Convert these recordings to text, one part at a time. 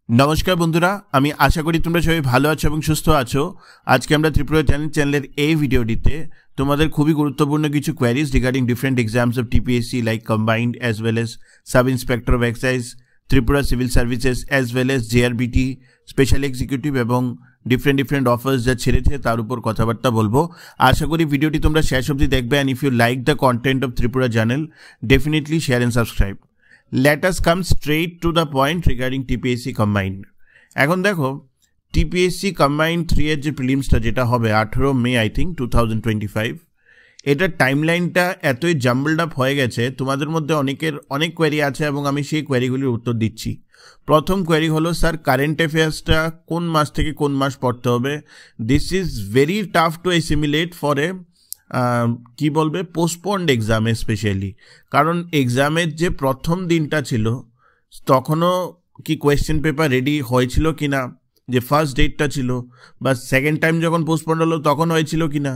नमस्कार बंधुरा आमी आशा करी तुम्हारा सबाई भालो आछो एबं सुस्थ आछो। आज के आमरा त्रिपुरा चैनलेर এই ভিডিওটিতে তোমাদের খুবই গুরুত্বপূর্ণ কিছু queries regarding different exams of TPSC like combined as well as sub inspector of excise, Tripura civil services as well as JRBT special executive এবং ডিফারেন্ট অফার্স যা ছেড়েছে তার উপর কথাবার্তা বলবো। আশা করি ভিডিওটি তোমরা শেষ অবধি দেখবে। And if you like the content of Tripura channel definitely share and subscribe. Let us come straight to the point regarding TPSC combined। এখন দেখো TPSC combined 3 এর যে প্রিলিমসটা যেটা হবে 18 মে আই থিঙ্ক 2025, এটার টাইমলাইনটা এতই জাম্বলড আপ হয়ে গেছে, তোমাদের মধ্যে অনেক কোয়েরি আছে এবং আমি সেই কোয়েরিগুলির উত্তর দিচ্ছি। প্রথম কোয়েরি হলো স্যার কারেন্ট অ্যাফেয়ার্সটা কোন মাস থেকে কোন মাস পড়তে হবে? This is very tough two assimilate for a কি বলবে পোস্টপন্ড এক্সামে স্পেশালি, কারণ এক্সামের যে প্রথম দিনটা ছিল তখনও কি কোয়েশ্চেন পেপার রেডি হয়েছিল কি না, যে ফার্স্ট ডেটটা ছিল, বা সেকেন্ড টাইম যখন পোস্টপন্ড হলো তখন হয়েছিল কি না,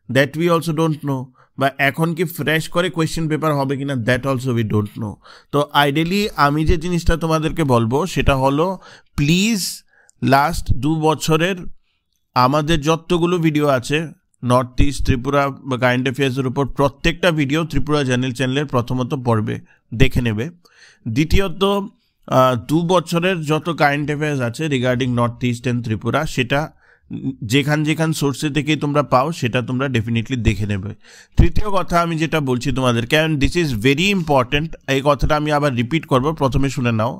that we also don't know, বা এখন কি ফ্রেশ করে কোয়েশ্চেন পেপার হবে কি না, that also we don't know. তো আইডিয়ালি আমি যে জিনিসটা তোমাদেরকে বলবো সেটা হলো প্লিজ লাস্ট 2 বছরের আমাদের যতগুলো ভিডিও আছে নর্থ ইস্ট ত্রিপুরা বা কারেন্ট অ্যাফেয়ার্সের উপর প্রত্যেকটা ভিডিও ত্রিপুরা চ্যানেলের প্রথমত পড়বে, দেখে নেবে। দ্বিতীয়ত 2 বছরের যত কারেন্ট অ্যাফেয়ার্স আছে regarding north east and Tripura সেটা যেখান সোর্সে থেকেই তোমরা পাও সেটা তোমরা ডেফিনেটলি দেখে নেবে। তৃতীয় কথা আমি যেটা বলছি তোমাদেরকে, and this is very important, এই কথাটা আমি আবার রিপিট করবো, প্রথমে শুনে নাও।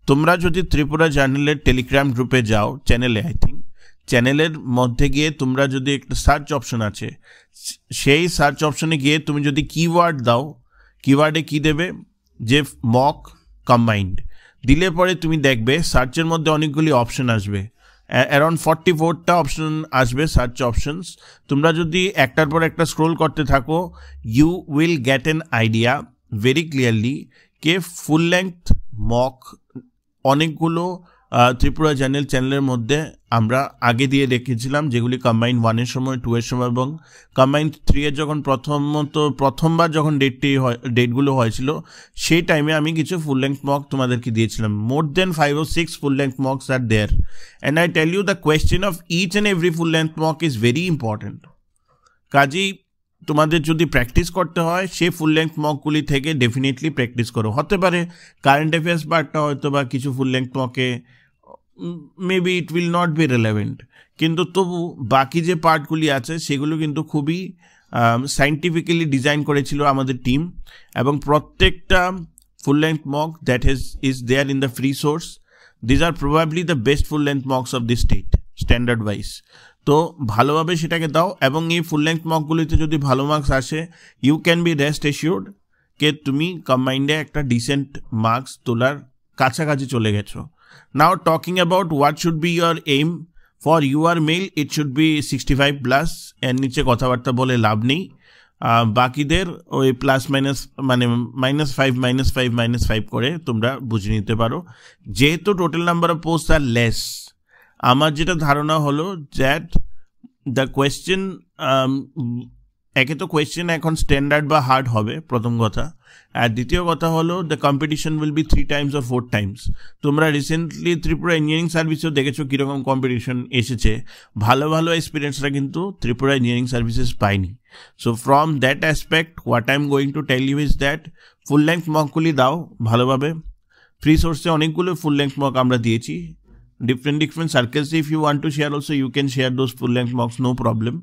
তোমরা যদি ত্রিপুরা চ্যানেলের টেলিগ্রাম গ্রুপে যাও, চ্যানেলে আই থিঙ্ক চ্যানেলের মধ্যে গিয়ে তোমরা যদি একটা সার্চ অপশন আছে, সেই সার্চ অপশনে গিয়ে তুমি যদি কিওয়ার্ড দাও, কিওয়ার্ডে কি দেবে যে মক কম্বাইন্ড দিলে পরে তুমি দেখবে সার্চের মধ্যে অনেকগুলি অপশন আসবে, অ্যারাউন্ড 44টা অপশন আসবে সার্চ অপশনস। তোমরা যদি একটার পর একটা স্ক্রোল করতে থাকো you will get an idea very clearly কে ফুল লেংথ মক অনেকগুলো ত্রিপুরা চ্যানেলের মধ্যে আমরা আগে দিয়ে রেখেছিলাম, যেগুলি কম্বাইন্ড 1-এর সময়, 2-এর সময় এবং কম্বাইন্ড 3-এর যখন প্রথমবার যখন ডেটগুলো হয়েছিল সেই টাইমে আমি কিছু ফুল লেংথ মক তোমাদেরকে দিয়েছিলাম। More than 5 or 6 full length mocks are there, and I tell you the question of each and every full length mock is very important. কাজেই তোমাদের যদি প্র্যাকটিস করতে হয় সেই ফুল লেংথ মকগুলি থেকে ডেফিনেটলি প্র্যাকটিস করো। হতে পারে কারেন্ট অ্যাফেয়ার্স পার্টটা হয়তো বা কিছু ফুল লেংথ মকে maybe it will not be relevant, কিন্তু তবু বাকি যে পার্টগুলি আছে সেগুলো কিন্তু খুবই সাইন্টিফিক্যালি ডিজাইন করেছিল আমাদের টিম, এবং প্রত্যেকটা full length mock that is there in the free source. These are probably the best full length mocks of the state standard wise. তো ভালোভাবে সেটাকে দাও, এবং এই ফুল লেংথ মকগুলিতে যদি ভালো মার্কস আসে ইউ ক্যান বি রেস্ট এশিওর্ড কে তুমি কম্বাইন্ডে একটা ডিসেন্ট মার্কস তোলার কাছাকাছি চলে গেছো। Now talking about what should be your aim for your male, it should be 65+, এর নিচে কথাবার্তা বলে লাভ নেই। বাকিদের ওই প্লাস মাইনাস মানে -5 করে তোমরা বুঝে নিতে পারো, যেহেতু total number of post are less. আমার যেটা ধারণা হলো দ্যাট দ্য কোয়েশ্চেন, একে তো কোয়েশ্চেন এখন স্ট্যান্ডার্ড বা হার্ড হবে প্রথম কথা, আর দ্বিতীয় কথা হলো the competition will be 3 times or 4 times। তোমরা রিসেন্টলি ত্রিপুরা ইঞ্জিনিয়ারিং সার্ভিসেও দেখেছো কীরকম কম্পিটিশন এসেছে, ভালো এক্সপিরিয়েন্সরা কিন্তু ত্রিপুরা ইঞ্জিনিয়ারিং সার্ভিসেস পায়নি। So from that aspect what I am going to tell you is that full length মকগুলি দাও ভালোভাবে। ফ্রি সোর্সে অনেকগুলো ফুল লেংথ মক আমরা দিয়েছি, different circles. If you want to share also you can share those full length mocks, no problem.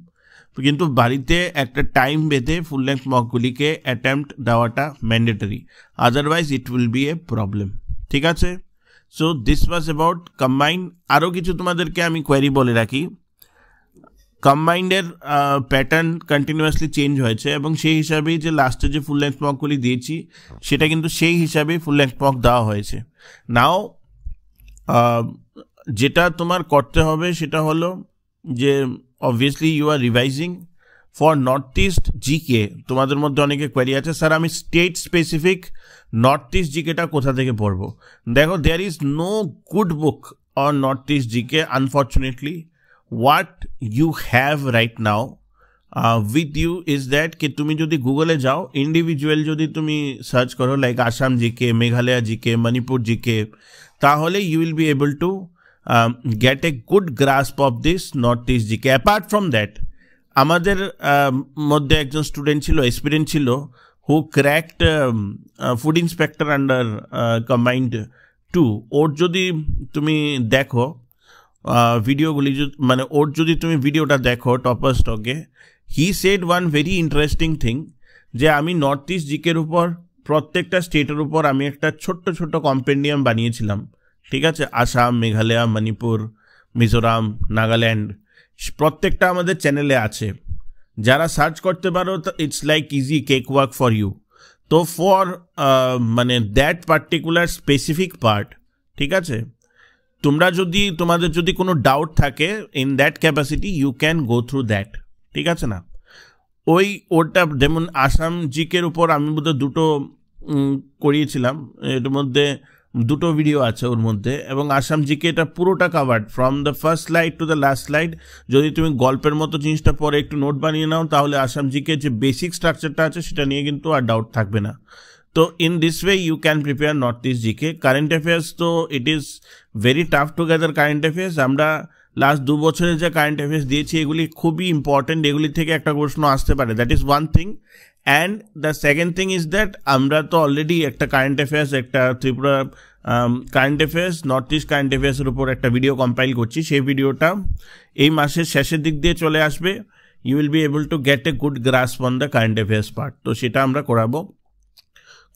কিন্তু বাড়িতে একটা time বেঁধে ফুল লেংথ মকগুলিকে অ্যাটেম্প্ট দেওয়াটা mandatory, otherwise it will be a problem. ঠিক আছে? So this was about combined. আরও কিছু তোমাদেরকে আমি কোয়েরি বলে রাখি, কম্বাইন্ডের প্যাটার্ন কন্টিনিউয়াসলি চেঞ্জ হয়েছে, এবং সেই হিসাবেই যে লাস্টে যে ফুল লেংথ মকগুলি দিয়েছি সেটা কিন্তু সেই হিসাবেই ফুল লেংথ মক দেওয়া হয়েছে। নাও যেটা তোমার করতে হবে সেটা হলো যে obviously you are revising for north east GK. তোমাদের মধ্যে অনেকে কোয়েরি আছে স্যার আমি স্টেট স্পেসিফিক নর্থ ইস্ট জিকেটা কোথা থেকে পড়বো? দেখো there is no good book on north east GK unfortunately. What you have right now with you is that কি তুমি যদি গুগলে যাও ইন্ডিভিজুয়াল যদি তুমি সার্চ করো like Assam GK, Meghalaya GK, Manipur GK, তাহলে you will be able to get a good grasp of this Northeast GK. Apart from that, আমাদের মধ্যে একজন স্টুডেন্ট ছিল, এক্সপিরিয়েন্স ছিল, who cracked food inspector under combined 2. ওর যদি তুমি দেখো ভিডিওগুলি, মানে ওর যদি তুমি ভিডিওটা দেখো টপার স্টকে, he said one very interesting thing, যে আমি নর্থ ইস্ট জিকের উপর প্রত্যেকটা স্টেটের উপর আমি একটা ছোট্ট ছোট্ট কম্পেন্ডিয়াম বানিয়েছিলাম, ঠিক আছে? আসাম, মেঘালয়, মণিপুর, মিজোরাম, নাগাল্যান্ড, প্রত্যেকটা আমাদের চ্যানেলে আছে, যারা সার্চ করতে পারো, it's like easy cake work for you. তো ফর মানে দ্যাট পার্টিকুলার স্পেসিফিক পার্ট, ঠিক আছে, তোমাদের যদি কোনো ডাউট থাকে in that capacity, you can go through that, ঠিক আছে না? ওটা যেমন আসাম জিকের উপর আমি বোধহয় 2টো করিয়েছিলাম, এর মধ্যে 2টো ভিডিও আছে ওর মধ্যে, এবং আসাম জিকে এটা পুরোটা covered from the first slide to the last slide. যদি তুমি গল্পের মতো জিনিসটা পরে একটু নোট বানিয়ে নাও, তাহলে আসাম জিকে যে বেসিক স্ট্রাকচারটা আছে সেটা নিয়ে কিন্তু আর ডাউট থাকবে না। তো in this way you can prepare north east GK. Current affairs তো it is very tough to gather current affairs. আমরা লাস্ট 2 বছরের যে কারেন্ট অ্যাফেয়ার্স দিয়েছি এগুলি খুবই ইম্পর্টেন্ট, এগুলি থেকে একটা প্রশ্ন আসতে পারে, that is one thing. And the second thing is that আমরা তো অলরেডি একটা কারেন্ট অ্যাফেয়ার্স, একটা Tripura current affairs, north east current অ্যাফেয়ার্সের উপর একটা ভিডিও কম্পাইল করছি, সেই ভিডিওটা এই মাসের শেষের দিক দিয়ে চলে আসবে। You will be able to get a good grasp on the current affairs part, তো সেটা আমরা করাবো।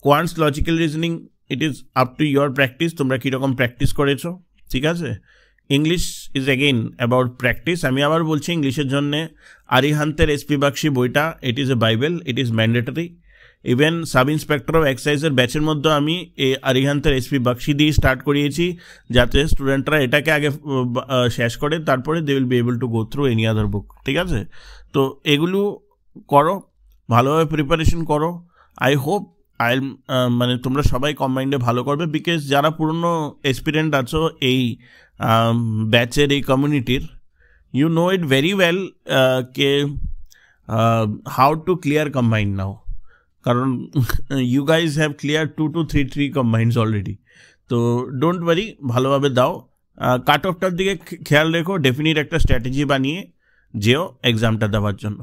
Quants logical reasoning, it is up to your practice, তোমরা কীরকম প্র্যাকটিস করেছো, ঠিক আছে? English is again about practice. আমি আবার বলছি, ইংলিশের জন্যে আরিহান্তের এসপি বাক্সি বইটা, it is a Bible, it is mandatory. Even sub inspector of এক্সাইজের ব্যাচের মধ্যে আমি এই আরিহান্তের এসপি বাক্সি দিয়ে স্টার্ট করিয়েছি, যাতে স্টুডেন্টরা এটাকে আগে শেষ করে, তারপরে they will be able to go through any other book, ঠিক আছে? তো এগুলো করো, ভালোভাবে প্রিপারেশন করো। আই হোপ মানে তোমরা সবাই কম্বাইন্ডে ভালো করবে, বিকজ যারা পুরনো এক্সপিরিয়েন্ট আছো এই ব্যাচের, এই কমিউনিটির, you know it very well কে how to clear combined now, কারণ you guys have clear 2 to 3 combineds already. তো ডোন্ট ওয়ারি, ভালোভাবে দাও, কাট অফটার দিকে খেয়াল রেখো, ডেফিনিট একটা স্ট্র্যাটেজি বানিয়ে যেও এক্সামটা দেওয়ার জন্য।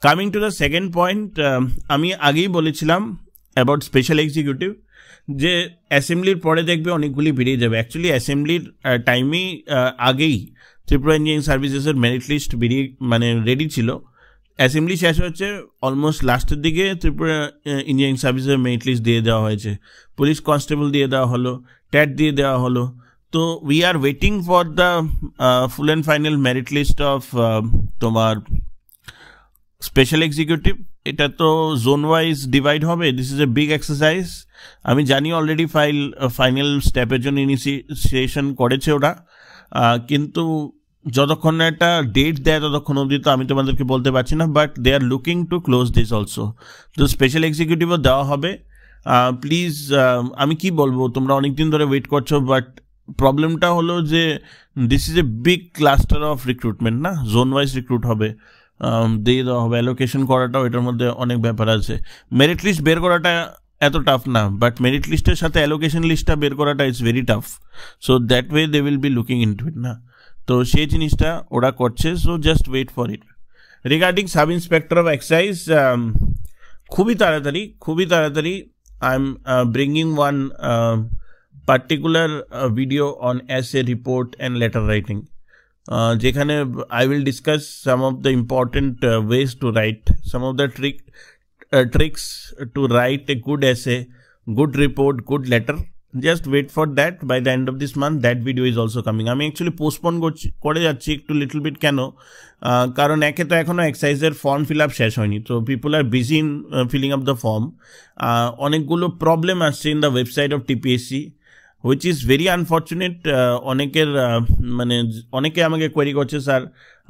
Coming to the second point, আমি আগেই বলেছিলাম অ্যাবাউট স্পেশাল এক্সিকিউটিভ, যে অ্যাসেম্বলির পরে দেখবে অনেকগুলি বেরিয়ে যাবে। অ্যাকচুয়ালি অ্যাসেম্বলির টাইমেই আগেই ত্রিপুরা ইঞ্জিনিয়ারিং সার্ভিসেসের মেরিট লিস্ট বেরিয়ে মানে রেডি ছিল। অ্যাসেম্বলি শেষ হচ্ছে অলমোস্ট লাস্টের দিকে ত্রিপুরা ইঞ্জিনিয়ারিং সার্ভিসের মেরিট লিস্ট দিয়ে দেওয়া হয়েছে, পুলিশ কনস্টেবল দিয়ে দেওয়া হলো, ট্যাট দিয়ে দেওয়া হলো। তো we are waiting for the full and final merit list of তোমার স্পেশাল এক্সিকিউটিভ। এটা তো জোন ওয়াইজ ডিভাইড হবে, this is a big exercise. আমি জানি অলরেডি ফাইনাল স্টেপের জন্য ইনিশিয়েশন করেছে ওরা, কিন্তু যতক্ষণ না একটা ডেট দেয় ততক্ষণ অবধি তো আমি তোমাদেরকে বলতে পারছি না, but they are looking to close this also. তো স্পেশাল এক্সিকিউটিভও দেওয়া হবে। প্লিজ, আমি কি বলবো, তোমরা অনেকদিন ধরে ওয়েট করছো, বাট প্রবলেমটা হলো যে this is a big cluster of recruitment না, জোন ওয়াইজ রিক্রুট হবে, দিয়ে দেওয়া হবে, অ্যালোকেশন করাটাও এটার মধ্যে অনেক ব্যাপার আছে। মেরিট লিস্ট বের করাটা এত টাফ না, বাট মেরিট লিস্টের সাথে অ্যালোকেশন লিস্টটা বের করাটা it's very tough. So that way they will be looking into it না, তো সেই জিনিসটা ওরা করছে। So just wait for it. Regarding sub inspector of excise, খুবই তাড়াতাড়ি I am bringing one particular video on essay report and letter writing, যেখানে I will discuss some of the important ways to write, some of the tricks to write a good essay, good report, good letter. Just wait for that. By the end of this month that video is also coming. আমি actually postpone করে যাচ্ছি একটু little bit, কেন? কারণ একে তো এখনও এক্সাইজের form fill up শেষ হয়নি, তো people are busy in filling up the form. অনেকগুলো প্রবলেম আসছে in the website of TPSC, which is very unfortunate. অনেকে আমাকে কোয়েরি করছে, স্যার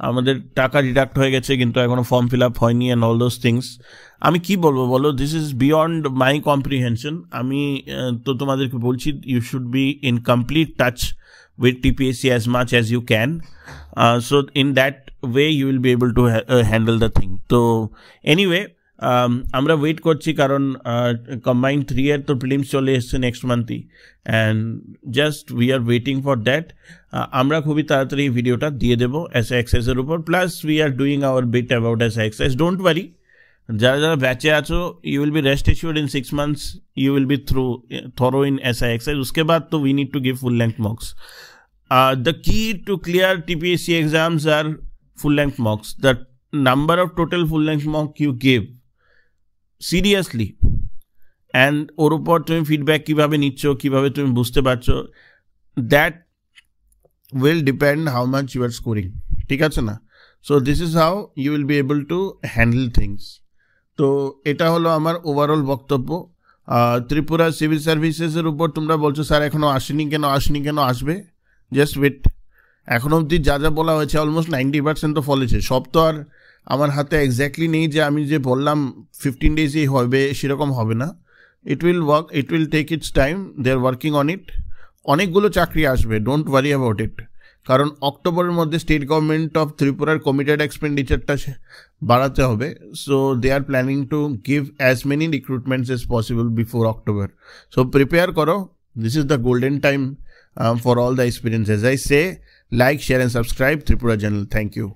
আমাদের টাকা ডিডাক্ট হয়ে গেছে কিন্তু এখনও ফর্ম ফিল আপ হয়নি অ্যান্ড অল দোজ থিংস। আমি কি বলবো বলো, this is beyond my comprehension. আমি তো তোমাদেরকে বলছি, you should be in complete touch with TPSC as much as you can, so in that way you will be able to handle the thing. তো anyway, আমরা wait করছি কারণ combined 3 এর তো প্রিলিমস চলে এসছে নেক্সট মান্থই, and just we are waiting for that. আমরা খুবই তাড়াতাড়ি ভিডিওটা দিয়ে দেবো SIXS এর উপর, plus we are doing our bit about SIXS। Don't worry, যারা যারা ব্যাচে আছো, you will be rest assured in 6 months you will be thorough in SIXS। उसके बाद तो we need to give full length mocks। The key to clear TPSC exams are full length mocks। The number of total full length mock you give seriously, and ওর উপর তুমি feedback কীভাবে নিচ্ছ, কীভাবে তুমি বুঝতে পারছো, that will depend how much you are scoring, ঠিক আছে না? So this is how you will be able to handle things। তো এটা হলো আমার ওভারঅল বক্তব্য। ত্রিপুরা সিভিল সার্ভিসেসের উপর তোমরা বলছো স্যার এখনও আসেনি কেন, আসবে, জাস্ট ওয়েট। এখনও অবধি যা যা বলা হয়েছে অলমোস্ট 90% তো ফলেছে। সব তো আর আমার হাতে এক্স্যাক্টলি নেই যে আমি যে বললাম 15 days-এই হবে, সেরকম হবে না। It will work, it will take its time, they are working on it. অনেকগুলো চাকরি আসবে, ডোন্ট ওয়ারি অ্যাবাউট ইট, কারণ অক্টোবরের মধ্যে স্টেট গভর্নমেন্ট অফ ত্রিপুরার কমিটেড এক্সপেন্ডিচারটা বাড়াতে হবে। So they are planning to give as many recruitments as possible before October. So prepare করো, this is the golden time for all the experience. As I say, like, share and subscribe Tripura channel. Thank you.